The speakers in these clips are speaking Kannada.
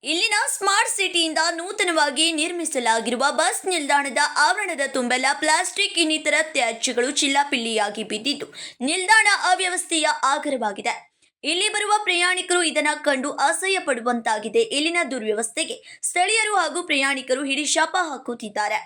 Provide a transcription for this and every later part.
ಇಲ್ಲಿನ ಸ್ಮಾರ್ಟ್ ಸಿಟಿಯಿಂದ ನೂತನವಾಗಿ ನಿರ್ಮಿಸಲಾಗಿರುವ ಬಸ್ ನಿಲ್ದಾಣದ ಆವರಣದ ತುಂಬೆಲ್ಲ ಪ್ಲಾಸ್ಟಿಕ್ ಇನ್ನಿತರ ತ್ಯಾಜ್ಯಗಳು ಚಿಲ್ಲಾಪಿಲ್ಲಿಯಾಗಿ ಬಿದ್ದಿದ್ದು ನಿಲ್ದಾಣ ಅವ್ಯವಸ್ಥೆಯ ಆಗರವಾಗಿದೆ. ಇಲ್ಲಿ ಬರುವ ಪ್ರಯಾಣಿಕರು ಇದನ್ನ ಕಂಡು ಅಸಹ್ಯ ಪಡುವಂತಾಗಿದೆ. ಇಲ್ಲಿನ ದುರ್ವ್ಯವಸ್ಥೆಗೆ ಸ್ಥಳೀಯರು ಹಾಗೂ ಪ್ರಯಾಣಿಕರು ಹಿಡಿಶಾಪ ಹಾಕುತ್ತಿದ್ದಾರೆ.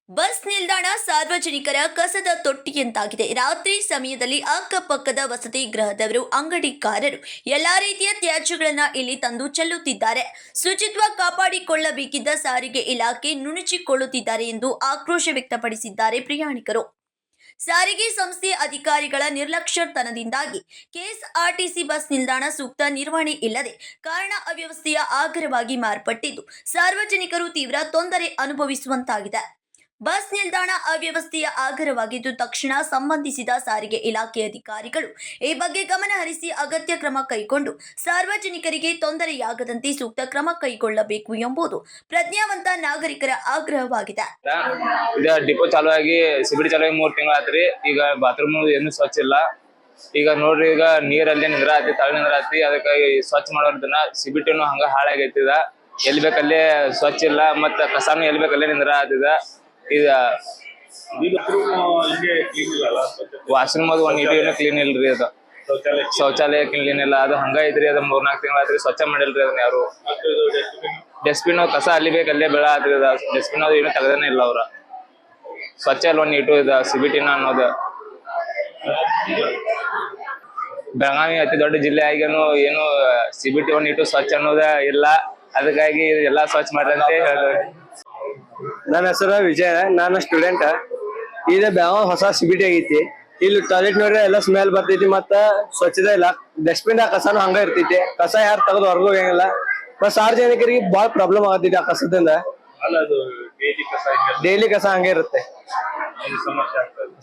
ಬಸ್ ನಿಲ್ದಾಣ ಸಾರ್ವಜನಿಕರ ಕಸದ ತೊಟ್ಟಿಯಂತಾಗಿದೆ. ರಾತ್ರಿ ಸಮಯದಲ್ಲಿ ಅಕ್ಕಪಕ್ಕದ ವಸತಿ ಗೃಹದವರು, ಅಂಗಡಿಕಾರರು ಎಲ್ಲಾ ರೀತಿಯ ತ್ಯಾಜ್ಯಗಳನ್ನ ಇಲ್ಲಿ ತಂದು ಚೆಲ್ಲುತ್ತಿದ್ದಾರೆ. ಶುಚಿತ್ವ ಕಾಪಾಡಿಕೊಳ್ಳಬೇಕಿದ್ದ ಸಾರಿಗೆ ಇಲಾಖೆ ನುಣುಚಿಕೊಳ್ಳುತ್ತಿದ್ದಾರೆ ಎಂದು ಆಕ್ರೋಶ ವ್ಯಕ್ತಪಡಿಸಿದ್ದಾರೆ ಪ್ರಯಾಣಿಕರು. ಸಾರಿಗೆ ಸಂಸ್ಥೆ ಅಧಿಕಾರಿಗಳ ನಿರ್ಲಕ್ಷ್ಯತನದಿಂದಾಗಿ ಕೆಎಸ್ಆರ್ಟಿಸಿ ಬಸ್ ನಿಲ್ದಾಣ ಸೂಕ್ತ ನಿರ್ವಹಣೆ ಇಲ್ಲದೆ ಕಾರಣ ಅವ್ಯವಸ್ಥೆಯ ಆಗರವಾಗಿ ಮಾರ್ಪಟ್ಟಿದ್ದು ಸಾರ್ವಜನಿಕರು ತೀವ್ರ ತೊಂದರೆ ಅನುಭವಿಸುವಂತಾಗಿದೆ. ಬಸ್ ನಿಲ್ದಾಣ ಅವ್ಯವಸ್ಥೆಯ ಆಗರವಾಗಿದ್ದು ತಕ್ಷಣ ಸಂಬಂಧಿಸಿದ ಸಾರಿಗೆ ಇಲಾಖೆ ಅಧಿಕಾರಿಗಳು ಈ ಬಗ್ಗೆ ಗಮನ ಹರಿಸಿ ಅಗತ್ಯ ಕ್ರಮ ಕೈಗೊಂಡು ಸಾರ್ವಜನಿಕರಿಗೆ ತೊಂದರೆಯಾಗದಂತೆ ಸೂಕ್ತ ಕ್ರಮ ಕೈಗೊಳ್ಳಬೇಕು ಎಂಬುದು ಪ್ರಜ್ಞಾವಂತ ನಾಗರಿಕರ ಆಗ್ರಹವಾಗಿದೆ. ಡಿಪೋ ಚಾಲು ಆಗಿ ಸಿಬಿಡಿ ಚಾಲು ಆಗಿ 3 ತಿಂಗಳಾತ್ರಿ. ಈಗ ಬಾತ್ರೂಮ್ ಏನು ಸ್ವಚ್ಛ ಇಲ್ಲ. ಈಗ ನೋಡ್ರಿ, ಈಗ ನೀರಲ್ಲಿ ನಿಂದ್ರಾತಿ, ತಳ ನಿಂದ್ರಾತಿ. ಅದಕ್ಕಾಗಿ ಸ್ವಚ್ಛ ಮಾಡೋದನ್ನ ಸಿಬಿಟಿನು ಹಂಗ ಹಾಳಾಗೈತಿದ. ಎಲ್ಲಿ ಬೇಕಲ್ಲೇ ಸ್ವಚ್ಛ ಇಲ್ಲ, ಮತ್ತ ಕಸಾನು ಎಲ್ಲಿ ಬೇಕಲ್ಲೇ ನಿಂದ್ರಾತಿದ. ಈಗ ವಾಶ್ರೂಮ್ ಅದು ಒಂದ್ ಇಟು ಕ್ಲೀನ್ ಇಲ್ರಿ. ಅದು ಶೌಚಾಲಯ ಕ್ಲೀನ್ ಇಲ್ಲ. ಅದು ಹಂಗ ಐತ್ರಿ. ಅದು 3-4 ತಿಂಗಳಾತ್ರಿ, ಸ್ವಚ್ಛ ಮಾಡಿಲ್ರಿ ಅದನ್ನ ಯಾರು. ಡಸ್ಟ್ಬಿನ್ ಕಸ ಅಲ್ಲಿ ಬೇಕಲ್ಲೇ ಬೆಳ ಆತ್ರಿ. ಅದ ಡಸ್ಟ್ಬಿನ್ ಅದು ಏನು ತೆಗದೇನೆ ಇಲ್ಲ ಅವ್ರ. ಸ್ವಚ್ಛ ಇಲ್ಲ ಒಂದ್ ಇಟು ಇದ ಸಿಬಿಟಿನ ಅನ್ನೋದು. ಬೆಳಗಾವಿ ಅತಿ ದೊಡ್ಡ ಜಿಲ್ಲೆ ಆಗೇನು ಏನು ಸಿಬಿಟಿ ಒಂದ್ ಇಟು ಸ್ವಚ್ಛ ಅನ್ನೋದ ಇಲ್ಲ. ಅದಕ್ಕಾಗಿ ಎಲ್ಲಾ ಸ್ವಚ್ಛ ಮಾಡ್ರಿ ಅಂತ ಹೇಳಿದ್ರಿ. ನನ್ನ ಹೆಸರು ವಿಜಯ, ನಾನು ಸ್ಟೂಡೆಂಟ್. ಈಗ ಬೆಳಗಾವ್ ಹೊಸ ಸಿಬಿಟಿ ಆಗೈತಿ. ಇಲ್ಲಿ ಟಾಯ್ಲೆಟ್ ನೋಡ್ರಿ ಎಲ್ಲ ಸ್ಮೆಲ್ ಬರ್ತೈತಿ, ಮತ್ತ ಸ್ವಚ್ಛತೆ ಇಲ್ಲ. ಡಸ್ಟ್ಬಿನ್ ಕಸನು ಹಂಗ ಇರ್ತೈತಿ. ಕಸ ಯಾರು ತೆಗೆದು ಹೊರಗೂ ಹೋಗಂಗಿಲ್ಲ. ಮತ್ತ ಸಾರ್ವಜನಿಕರಿಗೆ ಬಾಳ ಪ್ರಾಬ್ಲಮ್ ಆಗತೈತಿ ಆ ಕಸದಿಂದ. ಡೈಲಿ ಕಸ ಹಂಗೆ ಇರುತ್ತೆ.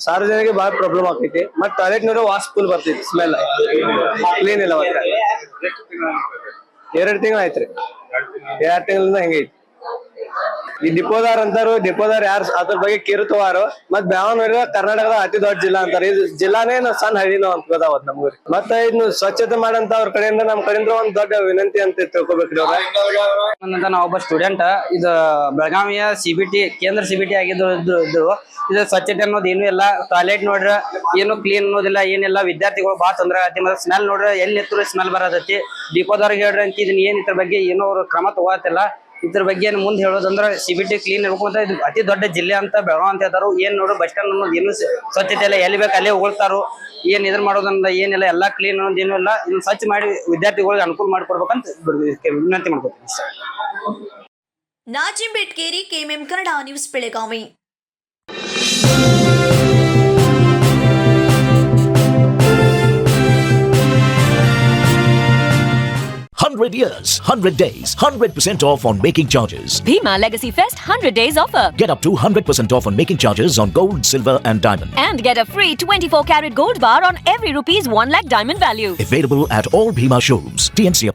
ಸಾರ್ವಜನಿಕರಿಗೆ ಬಾಳ ಪ್ರಾಬ್ಲಮ್ ಆಗ್ತೈತಿ. ಮತ್ತ ಟಾಯ್ಲೆಟ್ ನೋಡ್ರಿ ವಾಶ್ ಫುಲ್ ಬರ್ತೈತಿ, ಸ್ಮೆಲ್ ಕ್ಲೀನ್ ಇಲ್ಲ. ಮತ್ತೆ 2 ತಿಂಗಳ ಆಯ್ತ್ರಿ. 2 ತಿಂಗಳಿಂದ ಹೆಂಗೈತಿ. ಈ ಡಿಪೋದಾರ್ ಅಂತಾರು, ಡಿಪೋದಾರ್ ಯಾರು ಅದ್ರ ಬಗ್ಗೆ ಕಿರುತವಾರು. ಮತ್ ಬೆಳಗಾವಿ ಕರ್ನಾಟಕದ ಅತಿ ದೊಡ್ಡ ಜಿಲ್ಲಾ ಅಂತಾರ. ಇದು ಜಿಲ್ಲಾನೇ ಸಣ್ಣ ಹಳ್ಳಿನೋ ಅಂತ ಗೊತ್ತಾವತ್ ನಮ್ಗೆ. ಮತ್ತೆ ಇನ್ನು ಸ್ವಚ್ಛತೆ ಮಾಡಂತ ಅವ್ರ ಕಡೆಯಿಂದ ನಮ್ ಕಡೆಯಿಂದ ಒಂದ್ ದೊಡ್ಡ ವಿನಂತಿ ಅಂತ ತಿಳ್ಕೊಬೇಕ್ರಿ ಅವ್ರ. ನಾವೊಬ್ಬ ಸ್ಟೂಡೆಂಟ್. ಇದು ಬೆಳಗಾವಿಯ ಸಿಬಿಟಿ ಕೇಂದ್ರ ಸಿಬಿಟಿ ಆಗಿದ್ದು. ಇದು ಸ್ವಚ್ಛತೆ ಅನ್ನೋದು ಏನು ಇಲ್ಲ. ಟಾಯ್ಲೆಟ್ ನೋಡ್ರ ಏನು ಕ್ಲೀನ್ ಅನ್ನೋದಿಲ್ಲ, ಏನಿಲ್ಲ. ವಿದ್ಯಾರ್ಥಿಗಳು ಬಾಳ ತೊಂದರೆ ಆಗತಿ. ಮತ್ತೆ ಸ್ಮೆಲ್ ನೋಡ್ರಿ, ಎಲ್ಲಿ ನಿಂತರು ಸ್ಮೆಲ್ ಬರತೈತಿ. ಡಿಪೋದವ್ರಿಗೆ ಹೇಳ್ರಿ ಅಂತ ಇದನ್ನ ಏನ್ ಇದ್ರ ಬಗ್ಗೆ ಏನೋ ಅವ್ರು ಕ್ರಮ ತಗೋತಿಲ್ಲ. ಇದ್ರ ಬಗ್ಗೆ ಏನ್ ಮುಂದೆ ಹೇಳೋದಂದ್ರ ಸಿಬಿಟಿ ಕ್ಲೀನ್ ಇರ್ಬೇಕು ಅಂತ. ಇದು ಅತಿ ದೊಡ್ಡ ಜಿಲ್ಲೆ ಅಂತ ಬೆಳಗಾವ್ ಅಂತ ಹೇಳ್ತಾರು. ಏನ್ ನೋಡ್ರಿ, ಬಸ್ ಸ್ಟ್ಯಾಂಡ್ ಅನ್ನೋದು ಏನು ಸ್ವಚ್ಛತೆ ಇಲ್ಲ. ಎಲ್ಲಿ ಬೇಕು ಅಲ್ಲೇ ಹೋಗ್ತಾರು. ಏನ್ ಇದ್ರ ಮಾಡೋದ್ರಿಂದ ಏನಿಲ್ಲ. ಎಲ್ಲಾ ಕ್ಲೀನ್ ಅನ್ನೋದು ಏನೂ ಇಲ್ಲ. ಇದನ್ನ ಸ್ವಚ್ಛ ಮಾಡಿ ವಿದ್ಯಾರ್ಥಿಗಳಿಗೆ ಅನುಕೂಲ ಮಾಡಿಕೊಡ್ಬೇಕಂತ ವಿನಂತಿ ಮಾಡ್ಕೊತೀನಿ. Nazim Betkeri, KMM Kannada news, Belagavi. 100 years, 100 days, 100% off on making charges. Bhima Legacy Fest 100 days offer. Get up to 100% off on making charges on gold, silver and diamond. And get a free 24 karat gold bar on every rupees 1 lakh diamond value. Available at all Bhima showrooms. TNC apply.